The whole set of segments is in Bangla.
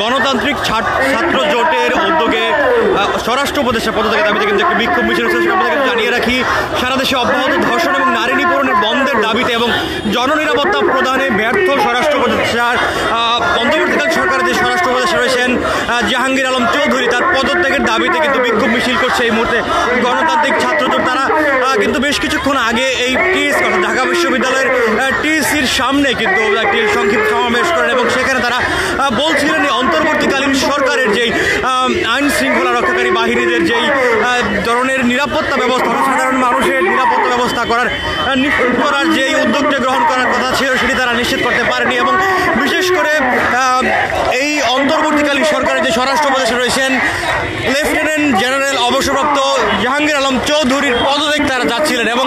গণতান্ত্রিক ছাত্র জোটের উদ্যোগে স্বরাষ্ট্র উপদেষ্টার পদত্যাগের দাবিতে কিন্তু একটি বিক্ষোভ মিছিল হচ্ছে। আপনাদেরকে জানিয়ে রাখি, সারা দেশে অব্যাহত ধর্ষণ এবং নারী নিপীড়নের বন্ধের দাবিতে এবং জননিরাপত্তা প্রদানে ব্যর্থ স্বরাষ্ট্র উপদেষ্টার অন্তর্বর্তীকালীন সরকারের যে স্বরাষ্ট্র উপদেষ্টা রয়েছেন জাহাঙ্গীর আলম চৌধুরী, তার পদত্যাগের দাবিতে কিন্তু বিক্ষোভ মিছিল করছে এই মুহূর্তে গণতান্ত্রিক ছাত্র জোট। তারা কিন্তু বেশ কিছুক্ষণ আগে এই ঢাকা বিশ্ববিদ্যালয়ের টিএসসির সামনে কিন্তু একটি সংক্ষিপ্ত সমাবেশ করেন এবং সেখানে তারা বলছিলেন অন্তর্বর্তীকালীন সরকারের যেই আইন শৃঙ্খলা রক্ষাকারী বাহিনীদের যেই ধরনের নিরাপত্তা ব্যবস্থা, সাধারণ মানুষের নিরাপত্তা ব্যবস্থা করার নিশ্চিত করার যেই উদ্যোগটা গ্রহণ করার কথা ছিল সেটি তারা নিশ্চিত করতে পারেনি। এবং বিশেষ করে এই অন্তর্বর্তীকালীন সরকারের যে স্বরাষ্ট্র উপদেষ্টা রয়েছেন লেফটেন্যান্ট জেনারেল অবসরপ্রাপ্ত জাহাঙ্গীর আলম চৌধুরীর পদত্যাগ তারা যাচ্ছিলেন। এবং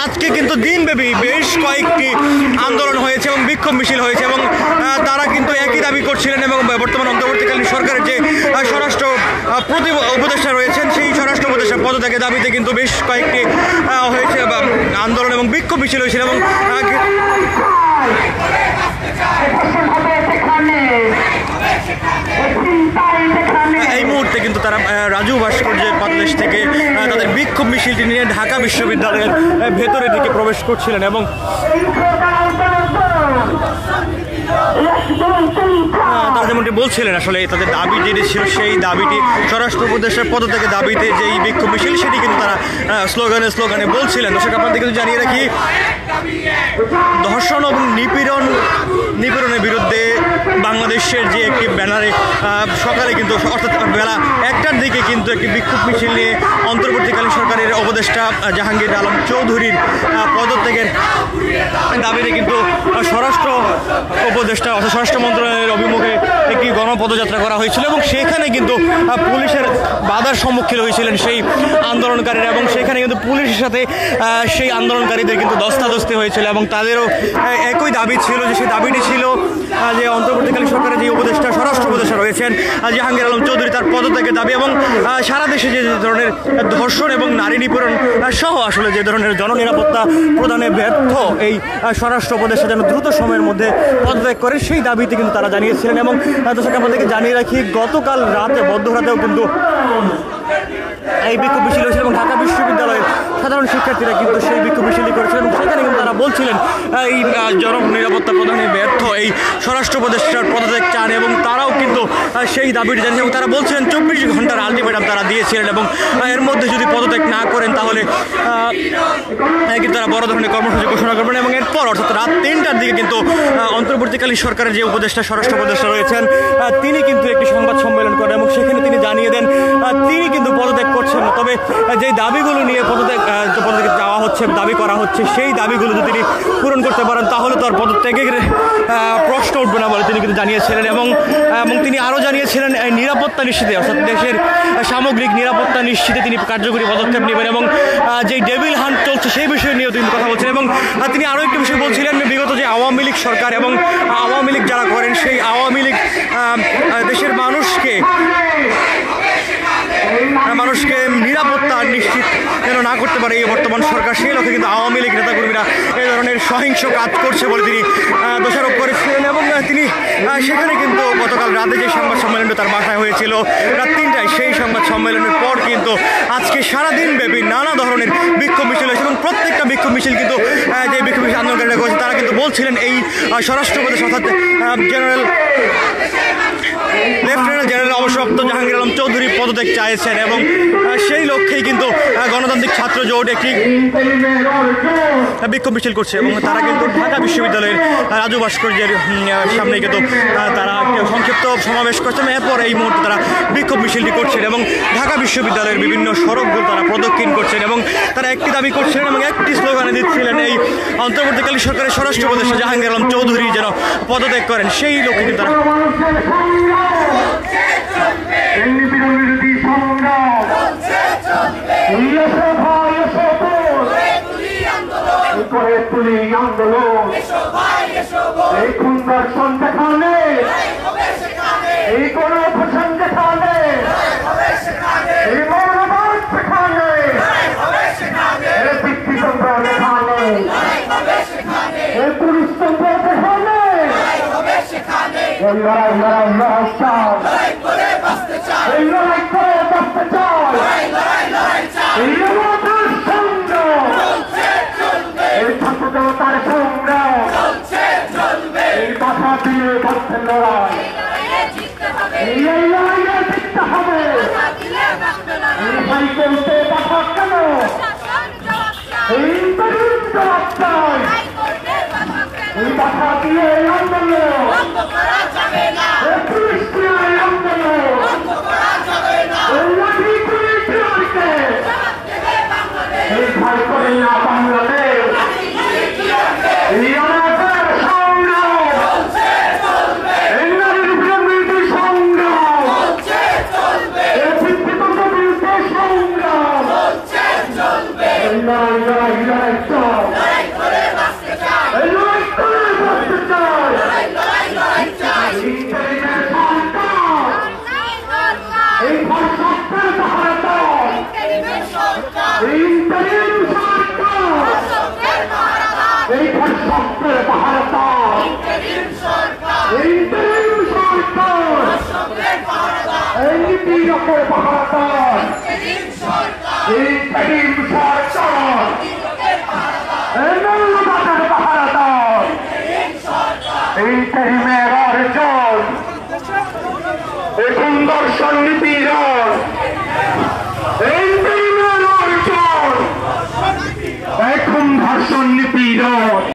আজকে কিন্তু দিনব্যাপী বেশ কয়েকটি আন্দোলন হয়েছে এবং বিক্ষোভ মিছিল হয়েছে এবং তারা কিন্তু একই দাবি করছিলেন। এবং বর্তমান অন্তর্বর্তীকালীন সরকারের যে স্বরাষ্ট্র উপদেষ্টা রয়েছেন সেই স্বরাষ্ট্র উপদেষ্টার পদত্যাগের দাবিতে কিন্তু বেশ কয়েকটি হয়েছে আন্দোলন এবং বিক্ষোভ মিছিল হয়েছিল। এবং এই মুহূর্তে কিন্তু তারা রাজু ভাস্কর্যের পাদদেশ থেকে তাদের বিক্ষোভ মিছিলটি নিয়ে ঢাকা বিশ্ববিদ্যালয়ের ভেতরের দিকে প্রবেশ করছিলেন। এবং তারা যেমনটি বলছিলেন আসলে তাদের দাবি যেটি ছিল সেই দাবিটি স্বরাষ্ট্র উপদেষ্টার পদত্যাগের দাবিতে যেই বিক্ষোভ মিছিল সেটি কিন্তু তারা স্লোগানে বলছিলেন। দর্শক আপনাদের কিন্তু জানিয়ে রাখি, ধর্ষণ এবং নিপীড়নের বিরুদ্ধে বাংলাদেশের যে একটি ব্যানারে সকালে কিন্তু অর্থাৎ বেলা 1টার দিকে কিন্তু একটি বিক্ষোভ মিছিল নিয়ে অন্তর্বর্তীকালীন সরকারের উপদেষ্টা জাহাঙ্গীর আলম চৌধুরীর পদত্যাগের দাবিতে কিন্তু স্বরাষ্ট্র উপদেষ্টা অর্থাৎ স্বরাষ্ট্র মন্ত্রণালয়ের অভিমুখে একটি গণপদযাত্রা করা হয়েছিল এবং সেখানে কিন্তু পুলিশের বাধার সম্মুখীন হয়েছিলেন সেই আন্দোলনকারীরা। এবং সেখানে কিন্তু পুলিশের সাথে সেই আন্দোলনকারীদের কিন্তু ধস্তাধস্তি হয়েছিল এবং তাদেরও একই দাবি ছিল, যে সেই দাবিটি ছিল যে অন্তর্বর্তীকালীন সরকারের যে উপদেষ্টা স্বরাষ্ট্র উপদেষ্টা রয়েছেন জাহাঙ্গীর আলম চৌধুরী তার পদত্যাগের দাবি এবং সারা দেশে যে ধরনের ধর্ষণ এবং নারী নিপীড়ন সহ আসলে যে ধরনের জননিরাপত্তা প্রদানে ব্যর্থ এই স্বরাষ্ট্র উপদেষ্টা যেন দ্রুত সময়ের মধ্যে পদত্যাগ করে সেই দাবিতে কিন্তু তারা জানিয়েছিলেন। এবং দর্শক আমাদেরকে জানিয়ে রাখি, গতকাল রাতে মধ্যরাতেও কিন্তু এই বিক্ষোভ মিছিল হয়েছিল এবং ঢাকা বিশ্ববিদ্যালয়ের সাধারণ শিক্ষার্থীরা কিন্তু সেই বিক্ষোভ মিছিলটি করেছিলেন এবং সেখানে কিন্তু তারা বলছিলেন এই জননিরাপত্তা প্রদানে ব্যর্থ এই স্বরাষ্ট্র উপদেষ্টার পদত্যাগ চান এবং তারাও কিন্তু সেই দাবিটি জানিয়েছেন এবং তারা বলছিলেন 24 ঘন্টার আলটিমেটাম তারা দিয়েছিলেন এবং এর মধ্যে যদি পদত্যাগ না করেন তাহলে কিন্তু তারা বড় ধরনের কর্মসূচি ঘোষণা করবেন। এবং এরপর অর্থাৎ রাত 3টার দিকে কিন্তু অন্তর্বর্তীকালীন সরকারের যে উপদেষ্টা স্বরাষ্ট্র উপদেষ্টা রয়েছেন তিনি কিন্তু একটি সংবাদ সম্মেলন করেন এবং সেখানে তিনি জানিয়ে দেন তিনি কিন্তু পদত্যাগ করছেন না, তবে যে দাবিগুলো নিয়ে পদত্যাগ চাওয়া হচ্ছে, দাবি করা হচ্ছে, সেই দাবিগুলো যদি তিনি পূরণ করতে পারেন তাহলে তার পদত্যাগের প্রশ্ন উঠবে না বলে তিনি কিন্তু জানিয়েছিলেন। এবং তিনি আরও জানিয়েছিলেন নিরাপত্তা নিশ্চিতে অর্থাৎ দেশের সামগ্রিক নিরাপত্তা নিশ্চিতে তিনি কার্যকরী পদক্ষেপ নেবেন এবং যে ডেভিল হান্ট চলছে সেই বিষয় নিয়েও তিনি কথা বলছেন। এবং তিনি আরও একটি বিষয় বলছিলেন, বিগত যে আওয়ামী লীগ সরকার এবং আওয়ামী লীগ যারা করেন সেই আওয়ামী লীগ দেশের মানুষকে নিরাপত্তা নিশ্চিত যেন না করতে পারে এই বর্তমান সরকার, সেই লক্ষ্যে কিন্তু আওয়ামী লীগ নেতাকর্মীরা এই ধরনের সহিংস কাজ করছে বলে তিনি দোষারোপ করেছিলেন। এবং তিনি সেখানে কিন্তু গতকাল রাতে যে সংবাদ সম্মেলনটা তার বাসায় হয়েছিল রাত 3টায়, সেই সংবাদ সম্মেলনের পর কিন্তু আজকে সারাদিন ব্যাপী নানা ধরনের বিক্ষোভ মিছিল হয়েছে এবং প্রত্যেকটা বিক্ষোভ মিছিল কিন্তু যে বিক্ষোভ মিছিল আন্দোলনকারীরা করেছে তারা কিন্তু বলছিলেন এই স্বরাষ্ট্র উপদেষ্টা অর্থাৎ লেফটেন্যান্ট জেনারেল অবসরপ্রাপ্ত জাহাঙ্গীর আলম চৌধুরী পদত্যাগ চাইছেন এবং সেই লক্ষ্যেই কিন্তু গণতান্ত্রিক ছাত্র জোট একটি বিক্ষোভ মিছিল করছে এবং তারা কিন্তু ঢাকা বিশ্ববিদ্যালয়ের রাজু ভাস্কর্যের সামনে কিন্তু তারা সংক্ষিপ্ত সমাবেশ করছেন। এরপর এই মুহূর্তে তারা বিক্ষোভ মিছিলটি করছেন এবং ঢাকা বিশ্ববিদ্যালয়ের বিভিন্ন সড়কগুলো তারা প্রদক্ষিণ করছেন এবং তারা একটি দাবি করছিলেন এবং একটি স্লোগানে দিচ্ছিলেন এই অন্তর্বর্তীকালীন সরকারের স্বরাষ্ট্র উপদেষ্টা জাহাঙ্গীর আলম চৌধুরী যেন পদত্যাগ করেন, সেই লক্ষ্যে কিন্তু তারা এই লড়াই লড়াই লড়াই চাই, এই লড়াই করে বাঁচতে চাই, এই আমাদের সংগ্রাম, এই ছাত্র জনতার সংগ্রাম, এই কথা দিয়ে বাঁচতে লড়াই, এই লড়াইয়ে জিততে হবে। এই ভাই বলতে কথা কেন, এই জবাব চাই, এই কথা দিয়ে আন্দোলন, পুলিশ আন্দোলন, এই লাঠি করে বিহারকে, এই ভাই করে না বাংলাদেশ, এই আমাদের সংগ্রাম, এই নারীর বিরোধী সংগ্রাম, এই শিক্ষিত বিরুদ্ধে সংগ্রাম, এই লড়াই লড়াই লড়াই চাই, এই লড়াই করে বাঁচতে চাই, এই ভারতের পাহাড়, এই ইন্টারিম সরকার, এই ভারতের পাহাড়, এই ইন্টারিম সরকার, এই নীতিরকের পাহাড়, এই ইন্টারিম সরকার, এই মৌলবাদের পাহাড়, এই ইন্টারিমের অর্জন, এই সুন্দর সন্নিপীড়ন, এই ইন্টারিমের অর্জন, এখন ধর্ষণ নিপীড়ন।